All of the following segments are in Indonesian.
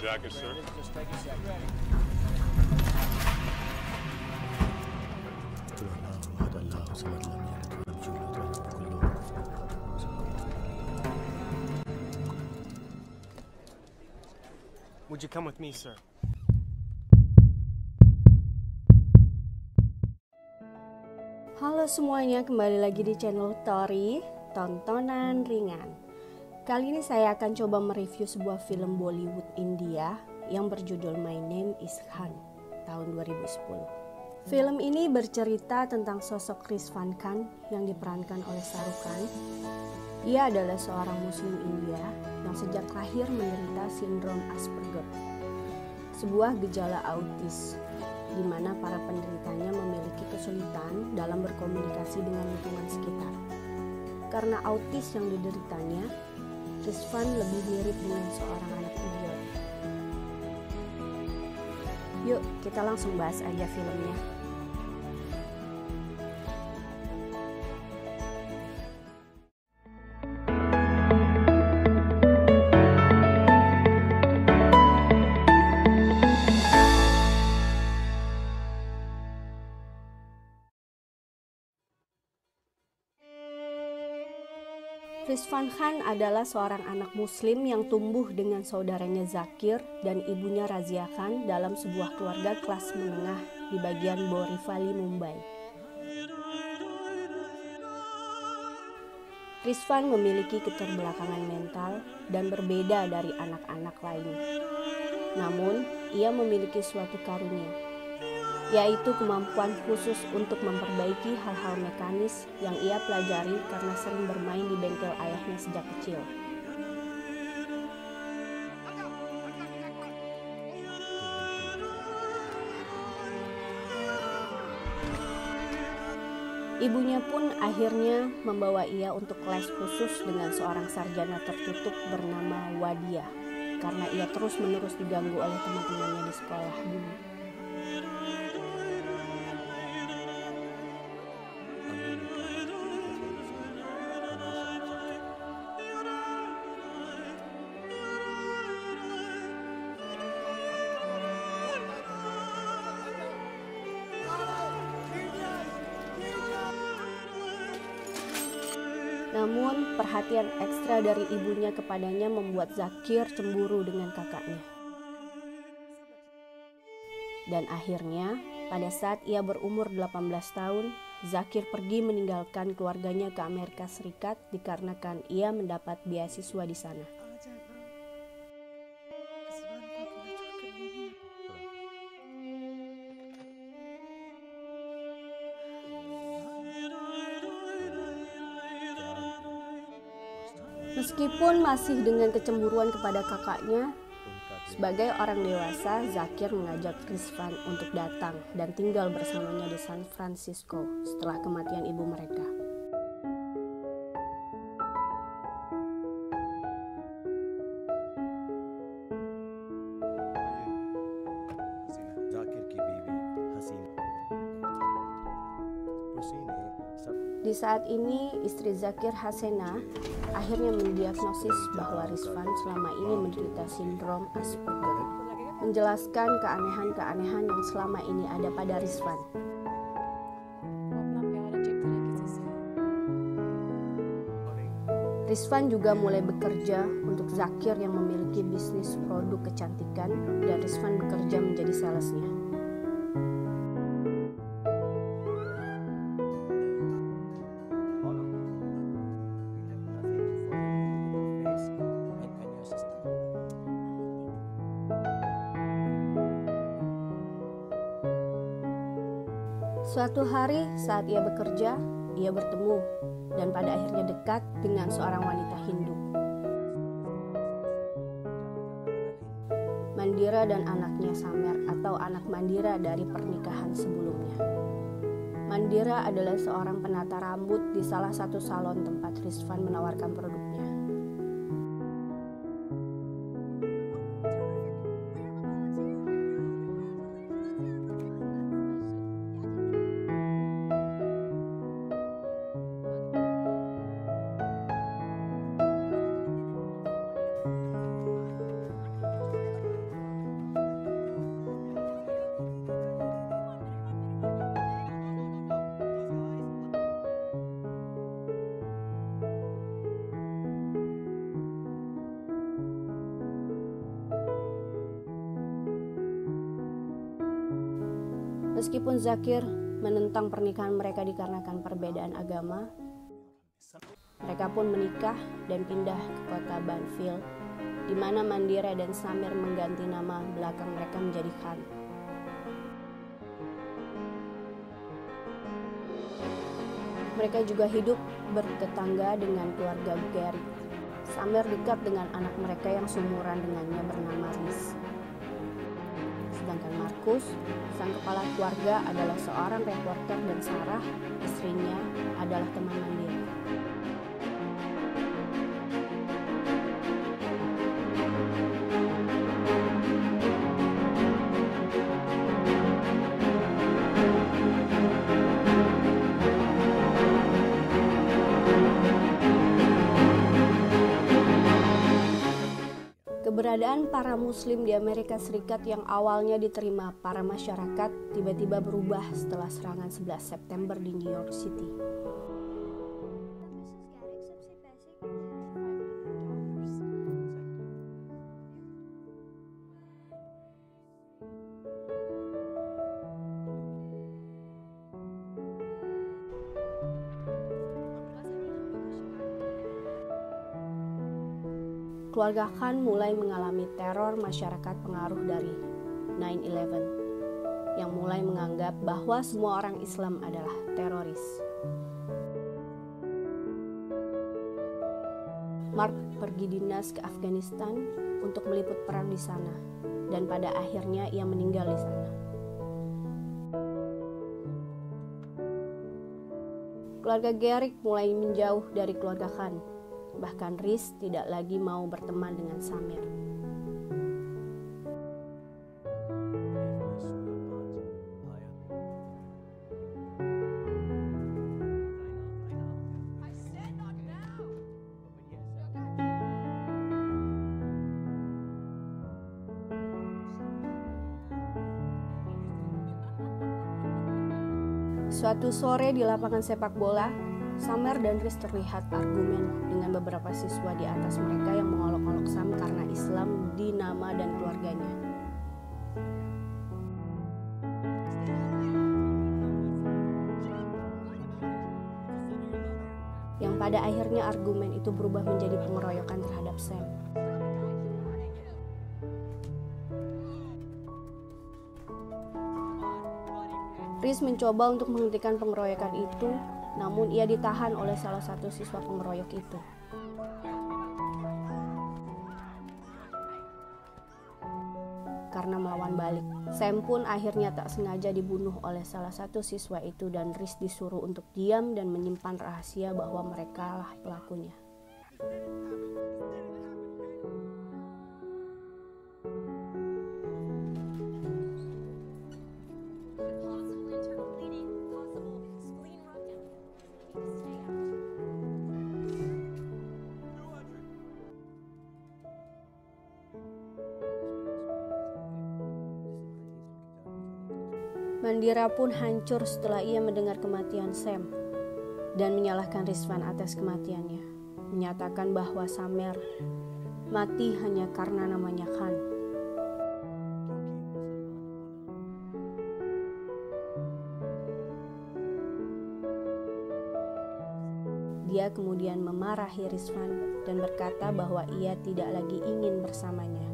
jacket, sir. Would you come with me, sir? Halo semuanya, kembali lagi di channel Tori, tontonan ringan. Kali ini saya akan coba mereview sebuah film Bollywood India yang berjudul My Name is Khan tahun 2010. Film ini bercerita tentang sosok Rizwan Khan yang diperankan oleh Shah Rukh Khan. Ia adalah seorang muslim India yang sejak lahir menderita sindrom Asperger, sebuah gejala autis di mana para penderitanya memiliki kesulitan dalam berkomunikasi dengan lingkungan sekitar. Karena autis yang dideritanya, Rizwan lebih mirip dengan seorang anak idiot. Yuk, kita langsung bahas aja filmnya. Rizwan Khan adalah seorang anak muslim yang tumbuh dengan saudaranya Zakir dan ibunya Razia Khan dalam sebuah keluarga kelas menengah di bagian Borivali, Mumbai. Rizwan memiliki keterbelakangan mental dan berbeda dari anak-anak lain. Namun, ia memiliki suatu karunia, yaitu kemampuan khusus untuk memperbaiki hal-hal mekanis yang ia pelajari karena sering bermain di bengkel ayahnya sejak kecil. Ibunya pun akhirnya membawa ia untuk kelas khusus dengan seorang sarjana tertutup bernama Wadia, karena ia terus-menerus diganggu oleh teman-temannya di sekolah dulu. Namun, perhatian ekstra dari ibunya kepadanya membuat Zakir cemburu dengan kakaknya. Dan akhirnya, pada saat ia berumur 18 tahun, Zakir pergi meninggalkan keluarganya ke Amerika Serikat dikarenakan ia mendapat beasiswa di sana. Meskipun masih dengan kecemburuan kepada kakaknya, sebagai orang dewasa, Zakir mengajak Rizwan untuk datang dan tinggal bersamanya di San Francisco setelah kematian ibu mereka. Di saat ini, istri Zakir, Hasena, akhirnya mendiagnosis bahwa Rizwan selama ini menderita sindrom Asperger, menjelaskan keanehan-keanehan yang selama ini ada pada Rizwan. Rizwan juga mulai bekerja untuk Zakir yang memiliki bisnis produk kecantikan, dan Rizwan bekerja menjadi salesnya. Suatu hari saat ia bekerja, ia bertemu dan pada akhirnya dekat dengan seorang wanita Hindu. Mandira dan anaknya Samer atau anak Mandira dari pernikahan sebelumnya. Mandira adalah seorang penata rambut di salah satu salon tempat Rizwan menawarkan produknya. Meskipun Zakir menentang pernikahan mereka dikarenakan perbedaan agama, mereka pun menikah dan pindah ke kota Banfield, di mana Mandira dan Samir mengganti nama belakang mereka menjadi Khan. Mereka juga hidup bertetangga dengan keluarga Gary. Samir dekat dengan anak mereka yang seumuran dengannya bernama Riz. Sedangkan Markus, sang kepala keluarga, adalah seorang reporter dan Sarah, istrinya, adalah teman Mandira. Keberadaan para muslim di Amerika Serikat yang awalnya diterima para masyarakat tiba-tiba berubah setelah serangan 11 September di New York City. Keluarga Khan mulai mengalami teror masyarakat pengaruh dari 9/11 yang mulai menganggap bahwa semua orang Islam adalah teroris. Mark pergi dinas ke Afghanistan untuk meliput perang di sana, dan pada akhirnya ia meninggal di sana. Keluarga Garrick mulai menjauh dari keluarga Khan. Bahkan Riz tidak lagi mau berteman dengan Samir. Suatu sore di lapangan sepak bola, Samir dan Riz terlihat argumen dengan beberapa siswa di atas mereka yang mengolok-olok Sam karena Islam di nama dan keluarganya. Yang pada akhirnya argumen itu berubah menjadi pengeroyokan terhadap Sam. Riz mencoba untuk menghentikan pengeroyokan itu, namun ia ditahan oleh salah satu siswa pengeroyok itu. Karena melawan balik, Sam pun akhirnya tak sengaja dibunuh oleh salah satu siswa itu dan Riz disuruh untuk diam dan menyimpan rahasia bahwa merekalah pelakunya. Mandira pun hancur setelah ia mendengar kematian Sam dan menyalahkan Rizvan atas kematiannya, menyatakan bahwa Samir mati hanya karena namanya Khan. Dia kemudian memarahi Rizvan dan berkata bahwa ia tidak lagi ingin bersamanya.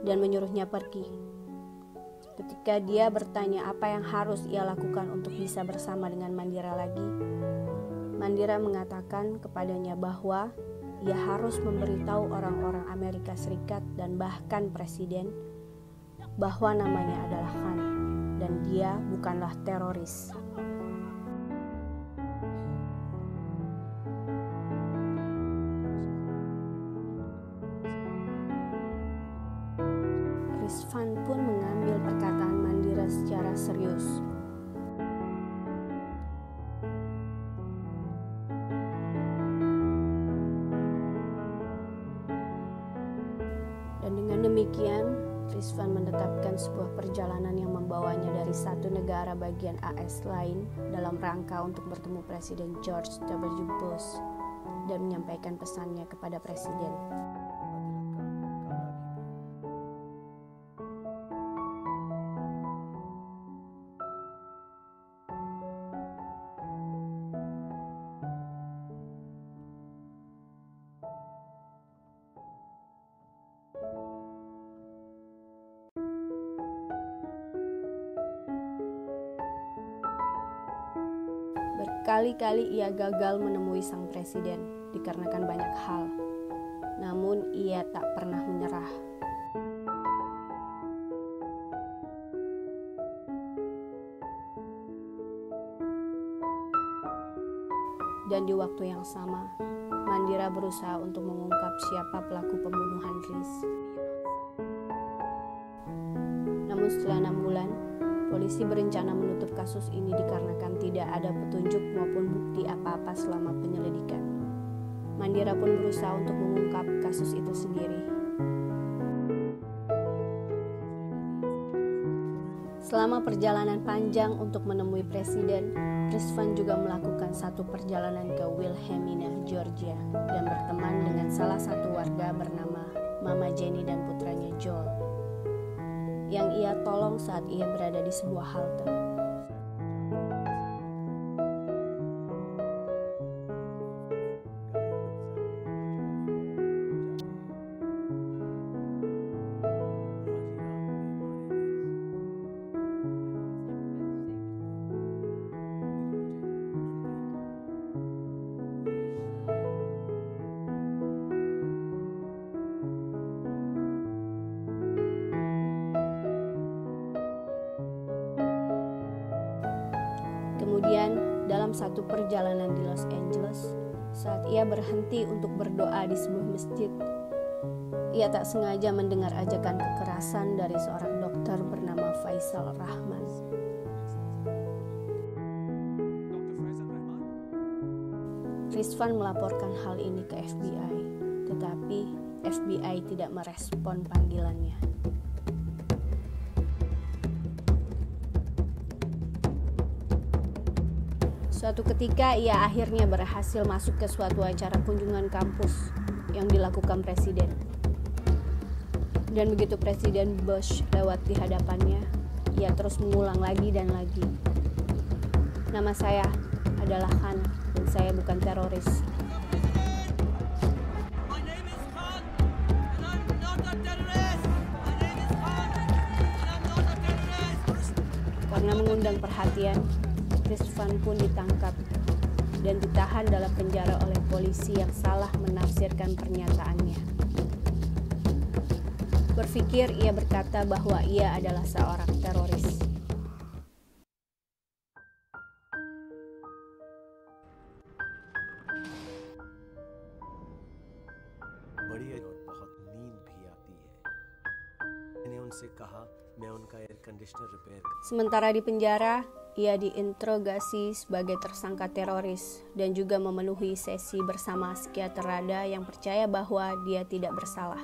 Dan menyuruhnya pergi. Ketika dia bertanya apa yang harus ia lakukan untuk bisa bersama dengan Mandira lagi, Mandira mengatakan kepadanya bahwa ia harus memberitahu orang-orang Amerika Serikat dan bahkan presiden bahwa namanya adalah Khan dan dia bukanlah teroris. Rizvan pun mengambil perkataan Mandira secara serius. Dan dengan demikian, Rizvan menetapkan sebuah perjalanan yang membawanya dari satu negara bagian AS lain dalam rangka untuk bertemu Presiden George W. Bush dan menyampaikan pesannya kepada Presiden. Berkali-kali ia gagal menemui sang presiden dikarenakan banyak hal, namun ia tak pernah menyerah. Dan di waktu yang sama, Mandira berusaha untuk mengungkap siapa pelaku pembunuhan Riz. Namun setelah 6 bulan, polisi berencana menutup kasus ini dikarenakan tidak ada petunjuk maupun bukti apa-apa selama penyelidikan. Mandira pun berusaha untuk mengungkap kasus itu sendiri. Selama perjalanan panjang untuk menemui presiden, Rizvan juga melakukan satu perjalanan ke Wilhelmina, Georgia, dan berteman dengan salah satu warga bernama Mama Jenny dan putranya Joel, yang ia tolong saat ia berada di sebuah halte. Kemudian, dalam satu perjalanan di Los Angeles, saat ia berhenti untuk berdoa di sebuah masjid, ia tak sengaja mendengar ajakan kekerasan dari seorang dokter bernama Faisal Rahman. Rizvan melaporkan hal ini ke FBI, tetapi FBI tidak merespon panggilannya. Suatu ketika ia akhirnya berhasil masuk ke suatu acara kunjungan kampus yang dilakukan presiden. Dan begitu Presiden Bush lewat di hadapannya, ia terus mengulang lagi dan lagi. Nama saya adalah Khan dan saya bukan teroris. Karena mengundang perhatian, Rizvan pun ditangkap dan ditahan dalam penjara oleh polisi yang salah menafsirkan pernyataannya. Berpikir ia berkata bahwa ia adalah seorang teroris. Sementara di penjara, ia diinterogasi sebagai tersangka teroris dan juga memenuhi sesi bersama psikiater rada yang percaya bahwa dia tidak bersalah.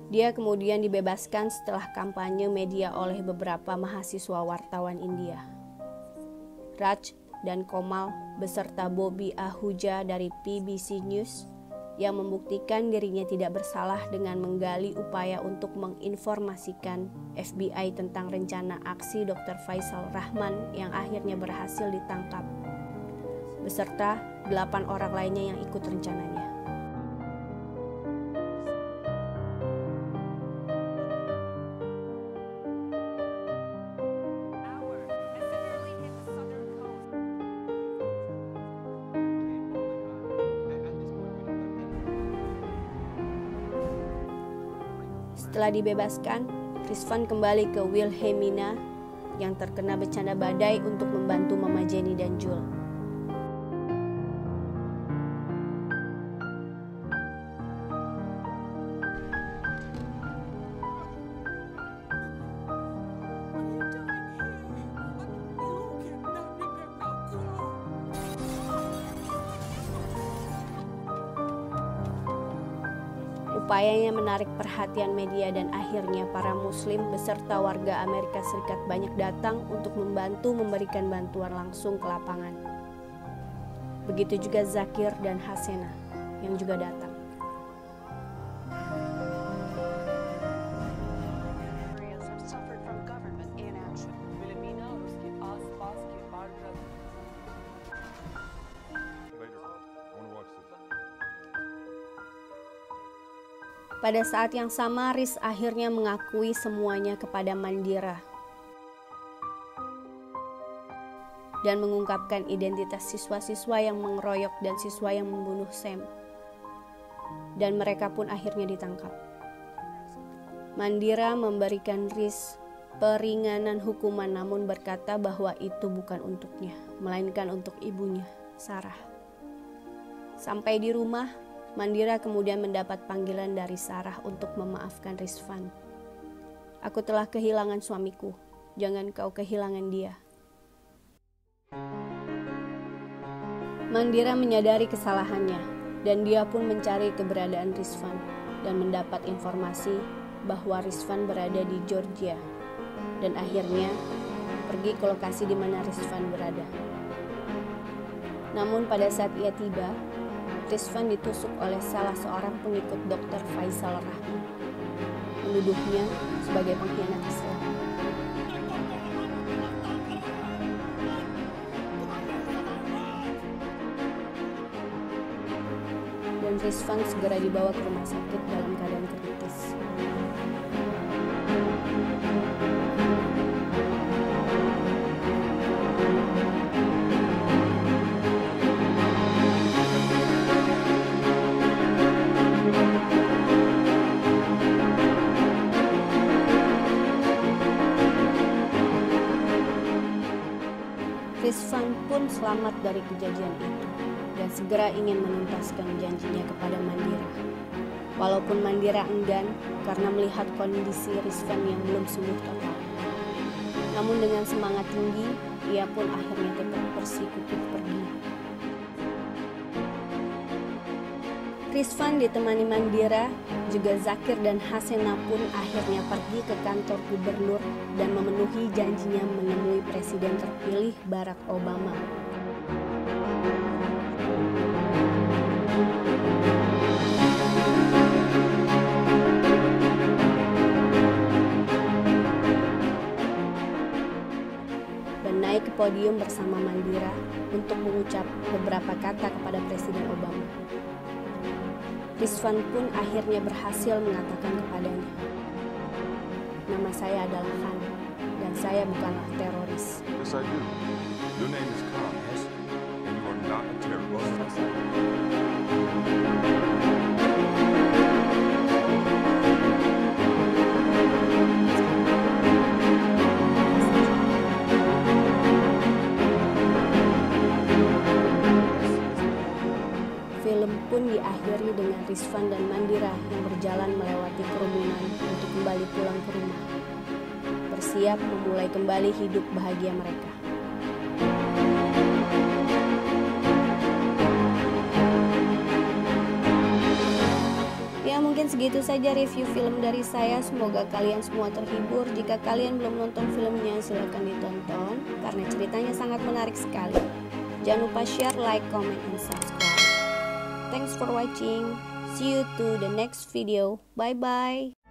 Dia kemudian dibebaskan setelah kampanye media oleh beberapa mahasiswa wartawan India. Raj dan Komal beserta Bobby Ahuja dari PBC News yang membuktikan dirinya tidak bersalah dengan menggali upaya untuk menginformasikan FBI tentang rencana aksi Dr. Faisal Rahman yang akhirnya berhasil ditangkap, beserta 8 orang lainnya yang ikut rencananya. Setelah dibebaskan, Rizvan kembali ke Wilhelmina yang terkena bencana badai untuk membantu Mama Jenny dan Joel. Upayanya menarik perhatian media dan akhirnya para muslim beserta warga Amerika Serikat banyak datang untuk membantu memberikan bantuan langsung ke lapangan. Begitu juga Zakir dan Hasena yang juga datang. Pada saat yang sama, Riz akhirnya mengakui semuanya kepada Mandira dan mengungkapkan identitas siswa-siswa yang mengeroyok dan siswa yang membunuh Sam. Dan mereka pun akhirnya ditangkap. Mandira memberikan Riz peringanan hukuman namun berkata bahwa itu bukan untuknya, melainkan untuk ibunya, Sarah. Sampai di rumah, Mandira kemudian mendapat panggilan dari Sarah untuk memaafkan Rizvan. Aku telah kehilangan suamiku, jangan kau kehilangan dia. Mandira menyadari kesalahannya dan dia pun mencari keberadaan Rizvan dan mendapat informasi bahwa Rizvan berada di Georgia dan akhirnya pergi ke lokasi di mana Rizvan berada. Namun pada saat ia tiba, Rizvan ditusuk oleh salah seorang pengikut Dr. Faisal Rahman, menuduhnya sebagai pengkhianat Islam. Dan Rizvan segera dibawa ke rumah sakit dalam keadaan kritis. Rizvan pun selamat dari kejadian itu dan segera ingin menuntaskan janjinya kepada Mandira. Walaupun Mandira enggan karena melihat kondisi Rizvan yang belum sembuh total. Namun dengan semangat tinggi, ia pun akhirnya tetap bersikukuh pergi. Rizvan ditemani Mandira, juga Zakir dan Hasena pun akhirnya pergi ke kantor gubernur dan memenuhi janjinya menemui Presiden terpilih Barack Obama. Dan naik ke podium bersama Mandira untuk mengucap beberapa kata kepada Presiden Obama. Rizvan pun akhirnya berhasil mengatakan kepadanya, "Nama saya adalah Khan, dan saya bukanlah teroris." Yes, I do. Your name is Khan, yes? And you are not a terrorist. Film pun diakhiri dengan Rizvan dan Mandira yang berjalan melewati kerumunan untuk kembali pulang ke rumah, bersiap memulai kembali hidup bahagia mereka. Ya, mungkin segitu saja review film dari saya. Semoga kalian semua terhibur. Jika kalian belum nonton filmnya, silahkan ditonton karena ceritanya sangat menarik sekali. Jangan lupa share, like, comment, and subscribe. Thanks for watching. See you to the next video. Bye bye.